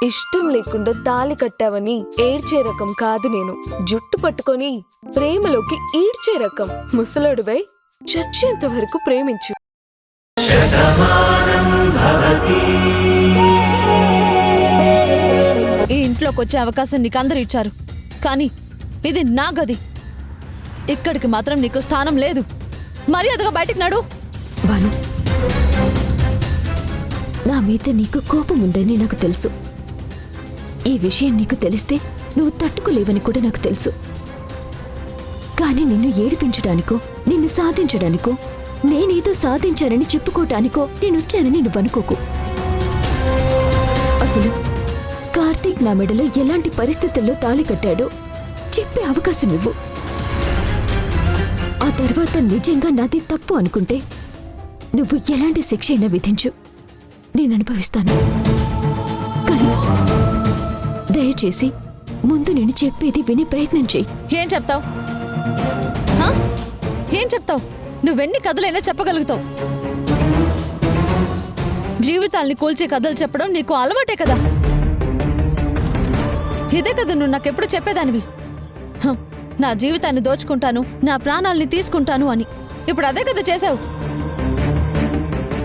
ఇష్టం లేకుండా తాళి కట్టావని ఏడ్చే రకం కాదు నేను. జుట్టు పట్టుకొని ప్రేమలోకి ఈడ్చే రకం. ముసలాడువై చచ్చేంత వరకు ప్రేమించు. ఈ ఇంట్లోకి వచ్చే అవకాశం నీకు అందరూ ఇచ్చారు, కానీ ఇది నా గది. ఇక్కడికి మాత్రం నీకు స్థానం లేదు. మర్యాదగా బయటికి నడు. భాను, నా మీద నీకు కోపం ఉందని నాకు తెలుసు. ఈ విషయం నీకు తెలిస్తే నువ్వు తట్టుకోలేవని కూడా నాకు తెలుసు. కానీ నిన్ను ఏడిపించడానికో, నిన్ను సాధించడానికో, నేనేదో సాధించానని చెప్పుకోవటానికో నేనొచ్చానని నువ్వు అనుకోకు. అసలు కార్తీక్ నా మెడలో ఎలాంటి పరిస్థితుల్లో తాళి కట్టాడో చెప్పే అవకాశం ఇవ్వు. ఆ తర్వాత నిజంగా నాది తప్పు అనుకుంటే నువ్వు ఎలాంటి శిక్ష అయినా విధించు, నేను అనుభవిస్తాను. కానీ దయచేసి ముందు నేను చెప్పేది వినే ప్రయత్నం చెయ్యి. ఏం చెప్తావు? ఏం చెప్తావు? నువ్వెన్ని కథలైనా చెప్పగలుగుతావు. జీవితాల్ని కూల్చే కథలు చెప్పడం నీకు అలవాటే కదా. ఇదే కదా నువ్వు నాకెప్పుడు చెప్పేదానివి. నా జీవితాన్ని దోచుకుంటాను, నా ప్రాణాల్ని తీసుకుంటాను అని. ఇప్పుడు అదే కదా చేశావు.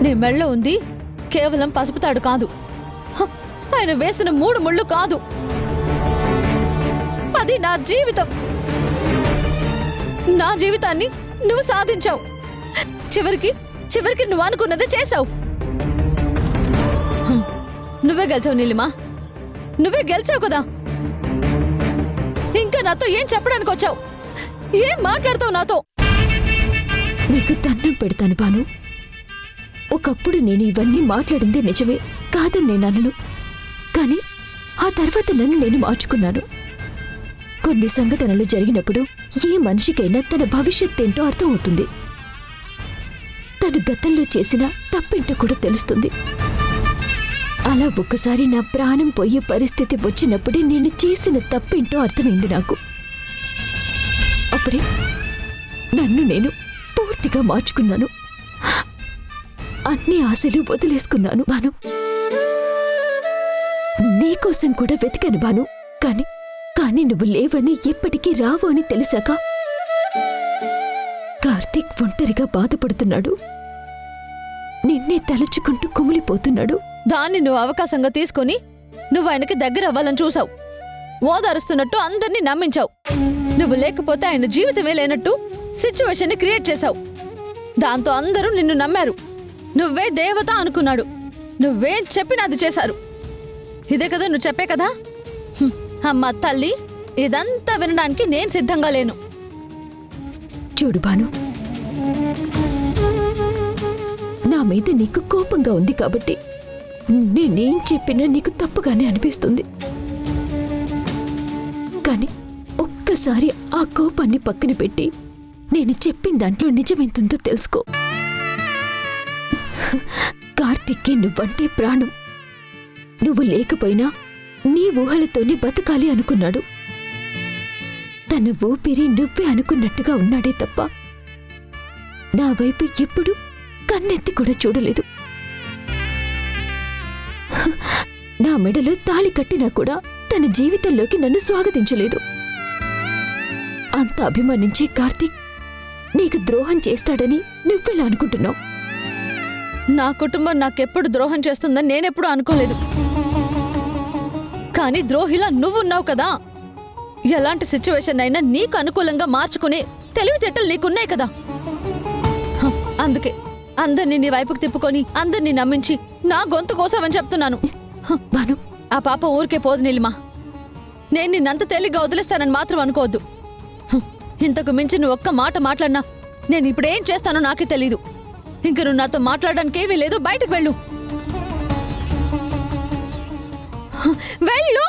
నీ మెళ్ళో ఉంది కేవలం పసుపుతాడు కాదు, ఆయన వేసిన 3 ముళ్ళు కాదు. అది నా జీవితం. నా జీవితాన్ని నువ్వు సాధించావు. చివరికి నువ్వు అనుకున్నది చేశావు. నువ్వే గెలిచావు నీలిమా, నువ్వే గెలిచావు కదా. ఇంకా నాతో ఏం చెప్పడానికి వచ్చావు? ఏం మాట్లాడతావు నాతో? నీకు దండం పెడతాను భాను. ఒకప్పుడు నేను ఇవన్నీ మాట్లాడిందే నిజమే, కాదని నేను అనను. కానీ ఆ తర్వాత నన్ను నేను మార్చుకున్నాను. కొన్ని సంఘటనలు జరిగినప్పుడు ఏ మనిషికైనా తన భవిష్యత్తేంటో అర్థమవుతుంది. తను గతంలో చేసిన తప్పేంటో కూడా తెలుస్తుంది. అలా ఒక్కసారి నా ప్రాణం పోయే పరిస్థితి వచ్చినప్పుడే నేను చేసిన తప్పేంటో అర్థమైంది నాకు. అప్పుడే నన్ను నేను పూర్తిగా మార్చుకున్నాను. అన్ని ఆశలు వదిలేసుకున్నాను భాను. నీకోసం కూడా వెతికాను భాను. కానీ నువ్వు లేవని, ఎప్పటికీ రావు అని తెలిసాక కార్తీక్ ఒంటరిగా బాధపడుతున్నాడు. నిన్నే తలుచుకుంటూ కుమిలిపోతున్నాడు. దాన్ని నువ్వు అవకాశంగా తీసుకొని నువ్వు ఆయనకి దగ్గర అవ్వాలని చూసావు. ఓదారుస్తున్నట్టు అందరినీ నమ్మించావు. నువ్వు లేకపోతే ఆయన జీవితమే లేనట్టు సిచ్యువేషన్ ని క్రియేట్ చేశావు. దాంతో అందరూ నిన్ను నమ్మారు. నువ్వే దేవత అనుకున్నాడు. నువ్వేం చెప్పినా అది చేశారు. ఇదే కదా నువ్వు చెప్పే కదా. అమ్మ తల్లి, ఇదంతా వినడానికి నేను సిద్ధంగా లేను. చూడు భాను, నా మీద నీకు కోపంగా ఉంది కాబట్టి నేనేం చెప్పినా నీకు తప్పుగానే అనిపిస్తుంది. కానీ ఒక్కసారి ఆ కోపాన్ని పక్కన పెట్టి నేను చెప్పిన దాంట్లో నిజమెంతుందో తెలుసుకో. కార్తీక్కి నువ్వంటే ప్రాణం. నువ్వు లేకపోయినా నీ ఊహలతోనే బతకాలి అనుకున్నాడు. తన ఊపిరి నువ్వే అనుకున్నట్టుగా ఉన్నాడే తప్ప నా వైపు ఎప్పుడు కన్నెత్తి కూడా చూడలేదు. నా మెడలో తాళి కట్టినా కూడా తన జీవితంలోకి నన్ను స్వాగతించలేదు. అంత అభిమానించే కార్తీక్ నీకు ద్రోహం చేస్తాడని నువ్వెలా అనుకుంటున్నావు? నా కుటుంబం నాకెప్పుడు ద్రోహం చేస్తుందని నేనెప్పుడు అనుకోలేదు. కానీ ద్రోహిలా నువ్వున్నావు కదా. ఎలాంటి సిచ్యువేషన్ అయినా నీకు అనుకూలంగా మార్చుకునే తెలివితేటలు నీకున్నాయి కదా. అందుకే అందరినీ నీ వైపుకు తిప్పుకొని అందరినీ నమ్మించి నా గొంతు కోసావని చెప్తున్నాను. భాను, ఆ పాప ఊరికే పోదు నీలిమా. నేను నిన్నంత తేలిగ్గా వదిలేస్తానని మాత్రం అనుకోవద్దు. ఇంతకు మించి నువ్వు ఒక్క మాట మాట్లాడినా నేను ఇప్పుడేం చేస్తానో నాకే తెలీదు. ఇంక నువ్వు నాతో మాట్లాడడానికి ఏమీ లేదు. బయటకు వెళ్ళు. వెళ్ళు.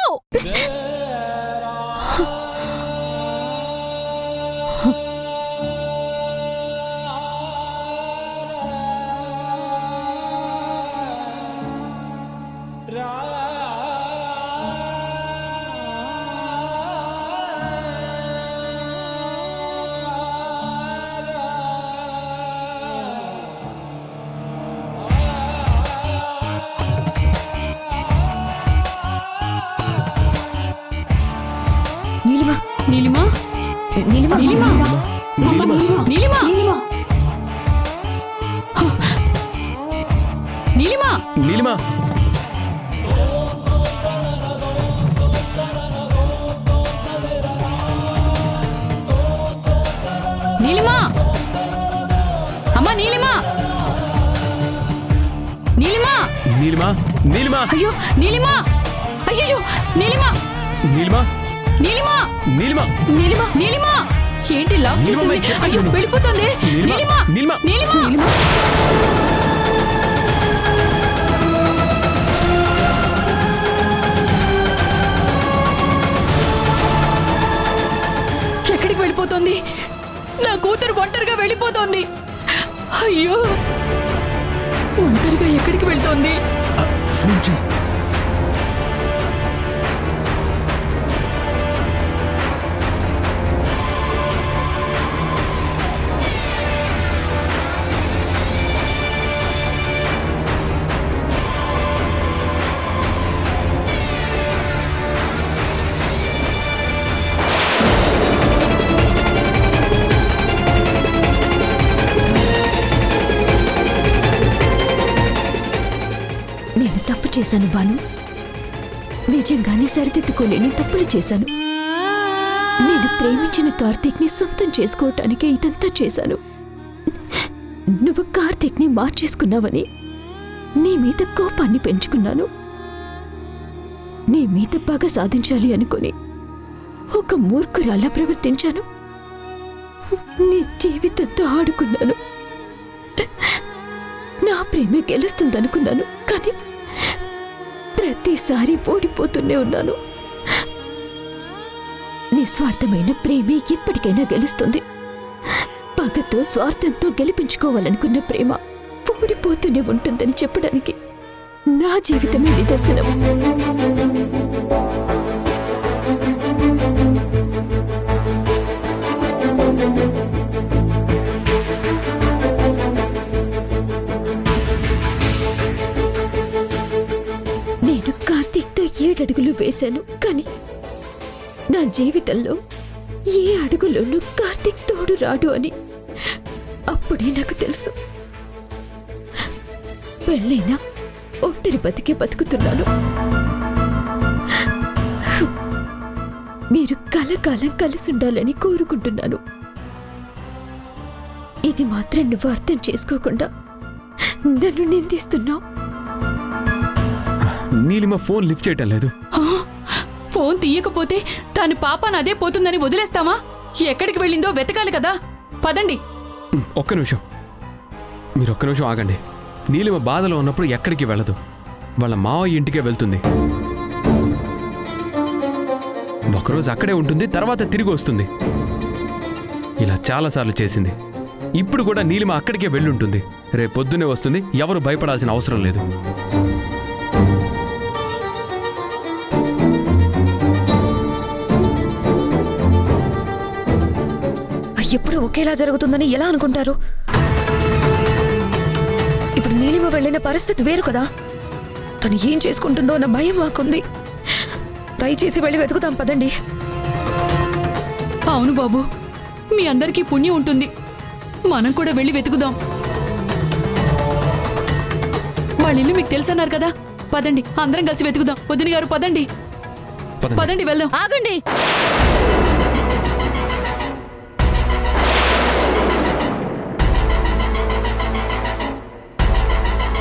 నీలిమ నీలిమ నీలిమ నీలిమ నీలిమ నీలిమ నీలిమ అమ్మా నీలిమ నీలిమ నీలిమ నీలిమ అయ్యో నీలిమ అయ్యో నీలిమ నీలిమ నీలిమ నీలిమ నీలిమ నీలిమ ఏంటి లాక్ నీలిమ, చేసింది చెప్పండి అయ్యో నువ్వు. వెళ్ళిపోతుంది నీలిమ, నీలిమ నీలిమ. నీలిమ ఎక్కడికి వెళ్ళిపోతుంది నా కూతురు ఒంటరిగా వెళ్ళిపోతోంది అయ్యో ఒంటరిగా ఎక్కడికి వెళ్తోంది ఫోన్ చేయి. నేను తప్పు చేశాను బాను. నిజంగానే సరిదిద్దుకోలేని తప్పులు చేశాను. నేను ప్రేమించిన కార్తీక్ని సొంతం చేసుకోవటానికే ఇదంతా చేశాను. నువ్వు కార్తీక్ని మార్చేసుకున్నావని నీ మీద కోపాన్ని పెంచుకున్నాను. నీ మీద పగ సాధించాలి అనుకుని ఒక మూర్ఖురాలా ప్రవర్తించాను. నీ జీవితంతో ఆడుకున్నాను. నా ప్రేమ గెలుస్తుందనుకున్నాను, కానీ ప్రతిసారి ఓడిపోతూనే ఉన్నాను. నిస్వార్థమైన ప్రేమే ఎప్పటికైనా గెలుస్తుంది. పగతో స్వార్థంతో గెలిపించుకోవాలనుకున్న ప్రేమ ఓడిపోతూనే ఉంటుందని చెప్పడానికి నా జీవితమే నిదర్శనం. నేను కార్తీక్తో 7 అడుగులు వేశాను, కానీ నా జీవితంలో ఏ అడుగులోనూ కార్తీక్ తోడు రాడు అని అప్పుడే నాకు తెలుసు. పెళ్ళైనా ఒంటరి బతికే బతుకుతున్నాను. మీరు కలకాలం కలిసి ఉండాలని కోరుకుంటున్నాను. ఇది మాత్రం నువ్వు అర్థం చేసుకోకుండా నన్ను నిందిస్తున్నావు. నీలిమ ఫోన్ లిఫ్ట్ చేయటం లేదు. ఫోన్ తీయకపోతే దాని పాపాన అదే పోతుందని వదిలేస్తామా? ఎక్కడికి వెళ్ళిందో వెతకాలి కదా. పదండి. ఒక్క నిమిషం, మీరు ఒక్క నిమిషం ఆగండి. నీలిమ బాధలో ఉన్నప్పుడు ఎక్కడికి వెళ్ళదు, వాళ్ళ మావయ్య ఇంటికే వెళ్తుంది. ఒకరోజు అక్కడే ఉంటుంది, తర్వాత తిరిగి వస్తుంది. ఇలా చాలాసార్లు చేసింది. ఇప్పుడు కూడా నీలిమ అక్కడికే వెళ్ళుంటుంది. రేపు పొద్దునే వస్తుంది. ఎవరు భయపడాల్సిన అవసరం లేదు. ఎప్పుడు ఒకేలా జరుగుతుందని ఎలా అనుకుంటారు? ఇప్పుడు నీలిమ వెళ్ళిన పరిస్థితి వేరు కదా. తను ఏం చేసుకుంటుందో అన్న భయం మాకుంది. దయచేసి వెళ్ళి వెతుకుతాం, పదండి. అవును బాబు, మీ అందరికీ పుణ్యం ఉంటుంది. మనం కూడా వెళ్ళి వెతుకుదాం. వాళ్ళ ఇల్లు మీకు తెలుసన్నారు కదా. పదండి, అందరం కలిసి వెతుకుదాం. వదిన గారు పదండి. పదండి. పదండి వెళ్దాం. ఆగండి.